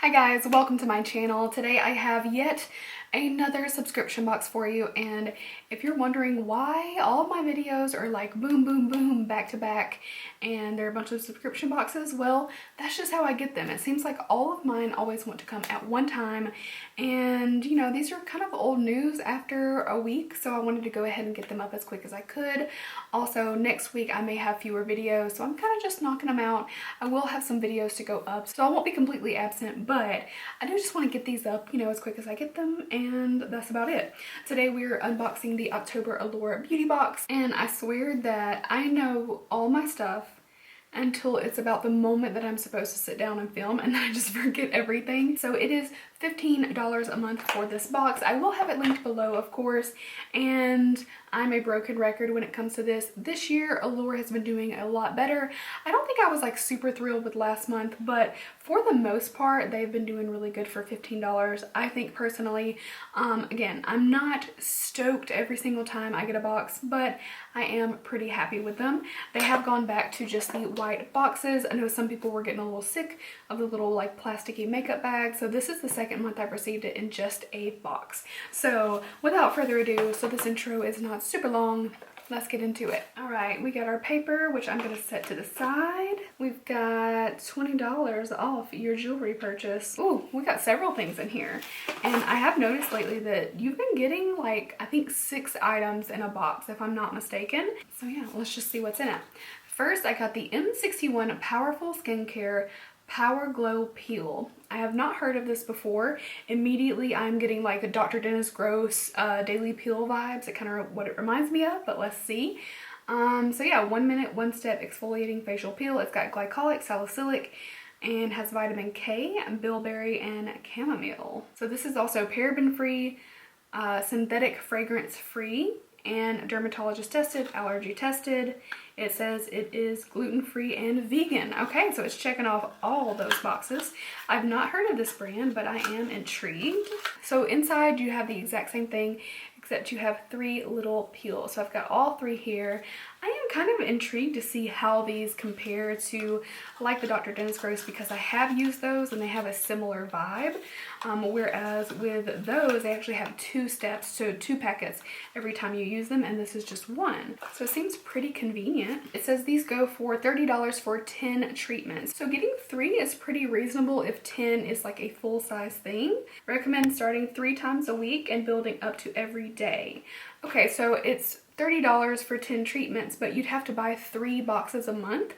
Hi guys, welcome to my channel. Today I have yet another subscription box for you, and if you're wondering why all of my videos are like boom boom boom back to back and there are a bunch of subscription boxes, well, that's just how I get them. It seems like all of mine always want to come at one time, and you know, these are kind of old news after a week, so I wanted to go ahead and get them up as quick as I could. Also, next week I may have fewer videos, so I'm kind of just knocking them out. I will have some videos to go up, so I won't be completely absent, but I do just want to get these up, you know, as quick as I get them, and that's about it. Today we're unboxing the October Allure beauty box, and I swear that I know all my stuff until it's about the moment that I'm supposed to sit down and film, and then I just forget everything. So it is $15 a month for this box. I will have it linked below, of course, and I'm a broken record when it comes to this. This year, Allure has been doing a lot better. I don't think I was like super thrilled with last month, but for the most part, they've been doing really good for $15. I think personally, again, I'm not stoked every single time I get a box, but I am pretty happy with them. They have gone back to just the white boxes. I know some people were getting a little sick of the little like plasticky makeup bags, so this is the second month I've received it in just a box. So without further ado, so this intro is not super long, let's get into it. All right, we got our paper, which I'm gonna set to the side. We've got $20 off your jewelry purchase. Ooh, we got several things in here. And I have noticed lately that you've been getting like, I think 6 items in a box, if I'm not mistaken. So yeah, let's just see what's in it. First, I got the M61 Powerful Skincare Power Glow Peel. I have not heard of this before. Immediately I'm getting like a Dr. Dennis Gross daily peel vibes. It kind of what it reminds me of, but let's see. So yeah, 1 minute, 1 step exfoliating facial peel. It's got glycolic, salicylic, and has vitamin K, bilberry, and chamomile. So this is also paraben free, synthetic fragrance free, and dermatologist tested, allergy tested. It says it is gluten-free and vegan. Okay, so it's checking off all those boxes. I've not heard of this brand, but I am intrigued. So inside you have the exact same thing, except you have 3 little peels. So I've got all 3 here. I am kind of intrigued to see how these compare to like the Dr. Dennis Gross, because I have used those and they have a similar vibe. Whereas with those, they actually have 2 steps, so 2 packets every time you use them, and this is just 1. So it seems pretty convenient. It says these go for $30 for 10 treatments. So getting 3 is pretty reasonable if 10 is like a full-size thing. Recommend starting 3 times a week and building up to every day. Okay, so it's $30 for 10 treatments, but you'd have to buy 3 boxes a month.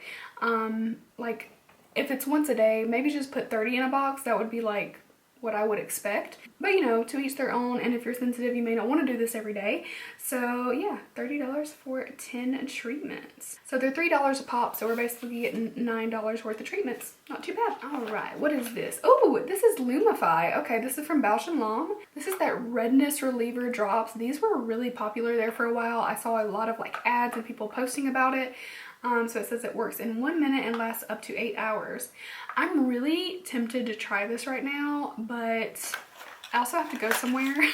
Like if it's once a day, maybe just put 30 in a box. That would be like what I would expect, but you know, to each their own, and if you're sensitive you may not want to do this every day. So yeah, $30 for 10 treatments. So they're $3 a pop, so we're basically getting $9 worth of treatments. Not too bad. All right, what is this? Oh, this is Lumify. Okay, this is from Bausch & Lomb. This is that redness reliever drops. These were really popular there for a while. I saw a lot of like ads and people posting about it. So it says it works in 1 minute and lasts up to 8 hours. I'm really tempted to try this right now, but I also have to go somewhere.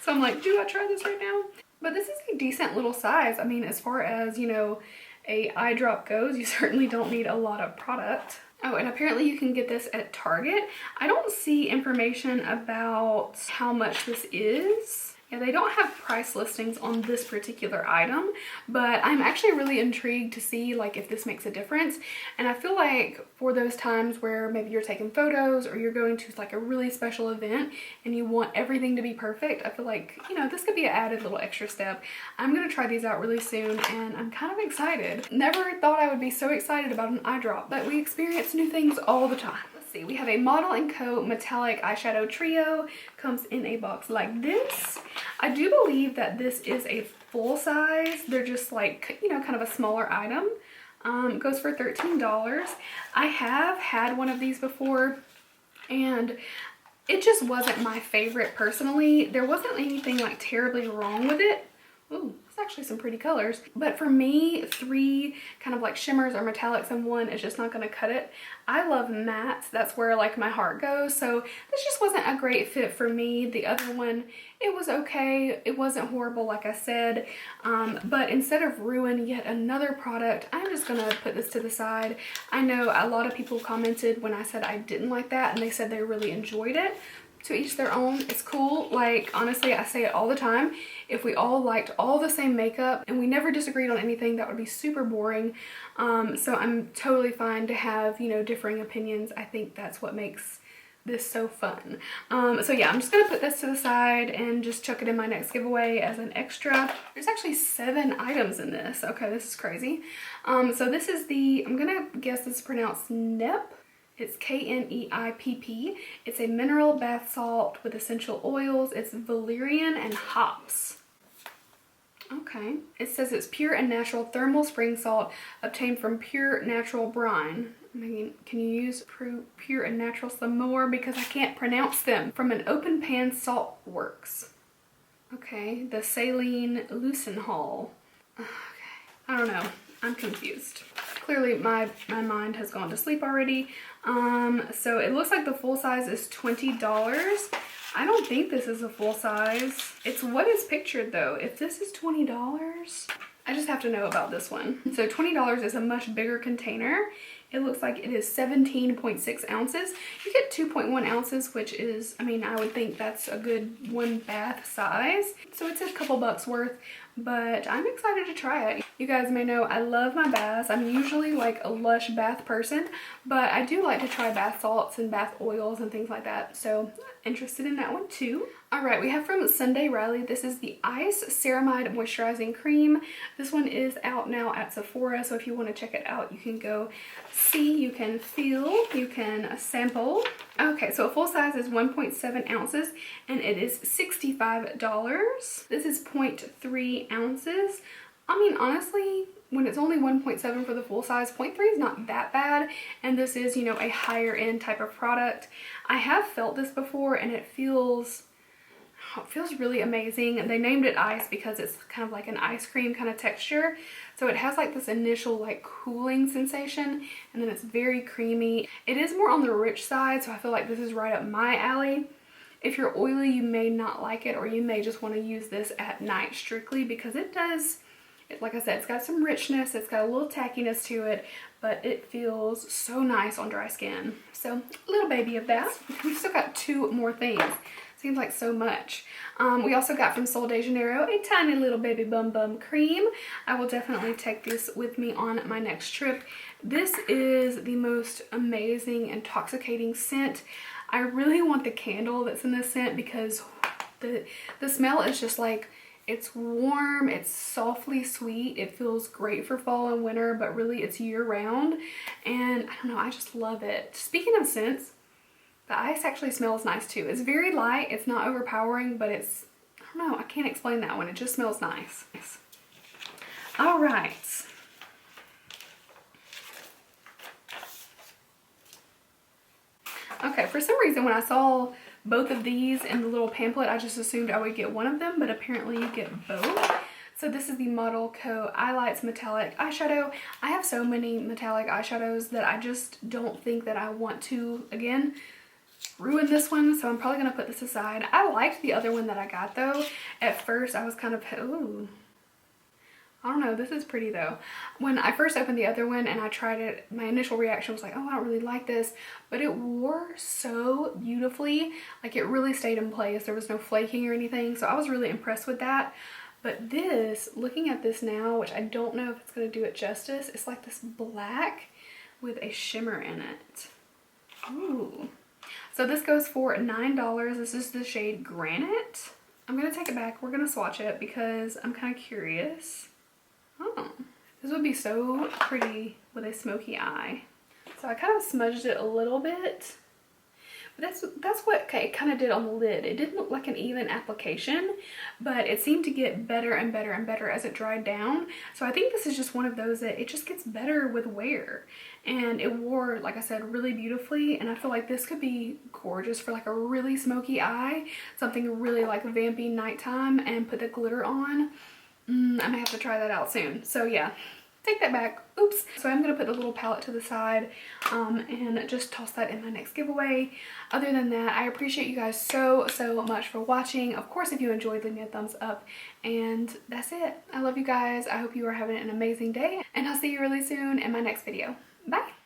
So I'm like, do I try this right now? But this is a decent little size. I mean, as far as, you know, a eye drop goes, you certainly don't need a lot of product. Oh, and apparently you can get this at Target. I don't see information about how much this is. Yeah, they don't have price listings on this particular item, but I'm actually really intrigued to see like if this makes a difference. And I feel like for those times where maybe you're taking photos or you're going to like a really special event and you want everything to be perfect, I feel like, you know, this could be an added little extra step. I'm gonna try these out really soon, and I'm kind of excited. Never thought I would be so excited about an eye drop, but we experience new things all the time. We have a Model & Co. metallic eyeshadow trio. Comes in a box like this. I do believe that this is a full size. They're just like, you know, kind of a smaller item. Goes for $13. I have had one of these before, and it just wasn't my favorite personally. There wasn't anything like terribly wrong with it Ooh, it's actually some pretty colors. But for me, 3 kind of like shimmers or metallics in one is just not gonna cut it. I love mattes. That's where like my heart goes. So this just wasn't a great fit for me. The other one, it was okay. It wasn't horrible, like I said. But instead of ruin yet another product, I'm just gonna put this to the side. I know a lot of people commented when I said I didn't like that, and they said they really enjoyed it. To each their own. It's cool. Like, honestly, I say it all the time. If we all liked all the same makeup and we never disagreed on anything, that would be super boring. So I'm totally fine to have, you know, differing opinions. I think that's what makes this so fun. So yeah, I'm just gonna put this to the side and just chuck it in my next giveaway as an extra. There's actually 7 items in this. Okay, this is crazy. So this is the, I'm gonna guess this is pronounced Nepp. It's K-N-E-I-P-P. It's a mineral bath salt with essential oils. It's valerian and hops. Okay. It says it's pure and natural thermal spring salt obtained from pure natural brine. I mean, can you use pure and natural some more? Because I can't pronounce them. From an open pan salt works. Okay. The saline lucenol. Okay. I don't know. I'm confused. Clearly my mind has gone to sleep already. So it looks like the full size is $20. I don't think this is a full size. It's what is pictured though. If this is $20, I just have to know about this one. So $20 is a much bigger container. It looks like it is 17.6 ounces. You get 2.1 ounces, which is, I mean, I would think that's a good 1 bath size. So it's a couple bucks worth, but I'm excited to try it. You guys may know I love my baths. I'm usually like a Lush bath person, but I do like to try bath salts and bath oils and things like that. So interested in that one too. All right, we have from Sunday Riley. This is the Ice Ceramide Moisturizing Cream. This one is out now at Sephora, so if you want to check it out, you can go see, you can feel, you can sample. Okay, so a full size is 1.7 ounces and it is $65. This is 0.3 ounces. I mean, honestly, when it's only 1.7 for the full size, 0.3 is not that bad. And this is, you know, a higher end type of product. I have felt this before and it feels really amazing. They named it ice because it's kind of like an ice cream kind of texture. So it has like this initial like cooling sensation and then it's very creamy. It is more on the rich side, so I feel like this is right up my alley. If you're oily, you may not like it, or you may just want to use this at night strictly because it does, like I said, it's got some richness, it's got a little tackiness to it, but it feels so nice on dry skin. So a little baby of that. We've still got 2 more things. Seems like so much. We also got from Sol de Janeiro a tiny little baby bum bum cream. I will definitely take this with me on my next trip. This is the most amazing, intoxicating scent. I really want the candle that's in this scent because the smell is just like, it's warm, it's softly sweet, it feels great for fall and winter, but really it's year round. And I don't know, I just love it. Speaking of scents, the ice actually smells nice too. It's very light, it's not overpowering, but it's, I don't know, I can't explain that one. It just smells nice. All right. Okay, for some reason when I saw both of these in the little pamphlet, I just assumed I would get one of them, but apparently you get both. So this is the Model Co. Eyelights Metallic Eyeshadow. I have so many metallic eyeshadows that I just don't think that I want to, again, ruin this one, so I'm probably gonna put this aside. I liked the other one that I got though. At first I was kind of, ooh, I don't know, this is pretty though. When I first opened the other one and I tried it, my initial reaction was like, oh, I don't really like this, but it wore so beautifully. Like it really stayed in place. There was no flaking or anything, so I was really impressed with that. But this, looking at this now, which I don't know if it's gonna do it justice, it's like this black with a shimmer in it. Ooh. So this goes for $9. This is the shade Granite. I'm gonna take it back. We're gonna swatch it because I'm kind of curious. Oh, this would be so pretty with a smoky eye. So I kind of smudged it a little bit. But that's what it kind of did on the lid. It didn't look like an even application, but it seemed to get better and better and better as it dried down. So I think this is just one of those that it just gets better with wear. And it wore, like I said, really beautifully. And I feel like this could be gorgeous for like a really smoky eye, something really like vampy nighttime, and put the glitter on. I may have to try that out soon. So yeah, take that back. Oops. So I'm gonna put the little palette to the side and just toss that in my next giveaway. Other than that, I appreciate you guys so much for watching. Of course, if you enjoyed, leave me a thumbs up, and that's it. I love you guys. I hope you are having an amazing day, and I'll see you really soon in my next video. Bye.